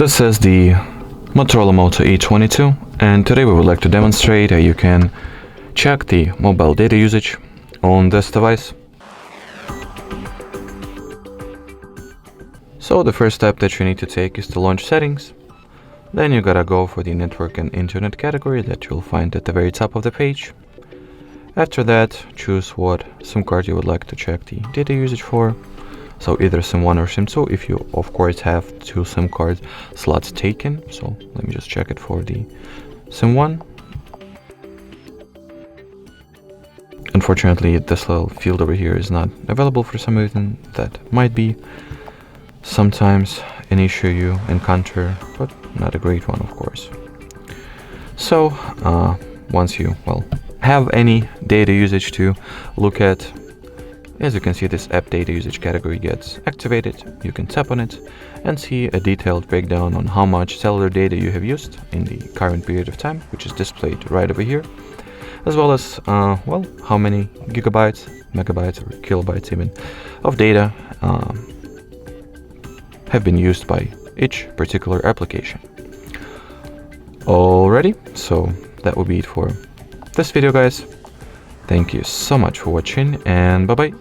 This is the Motorola Moto E22, and today we would like to demonstrate how you can check the mobile data usage on this device. So the first step that you need to take is to launch settings. Then you gotta go for the network and internet category that you'll find at the very top of the page. After that, choose what SIM card you would like to check the data usage for. So either SIM 1 or SIM 2 if you of course have two SIM card slots taken. So let me just check it for the SIM 1. Unfortunately, this little field over here is not available for some reason. That might be sometimes an issue you encounter, but not a great one, of course. So once you have any data usage to look at, as you can see, this app data usage category gets activated. You can tap on it and see a detailed breakdown on how much cellular data you have used in the current period of time, which is displayed right over here, as well as how many gigabytes, megabytes, or kilobytes even of data have been used by each particular application. Alrighty, so that will be it for this video, guys. Thank you so much for watching, and bye bye.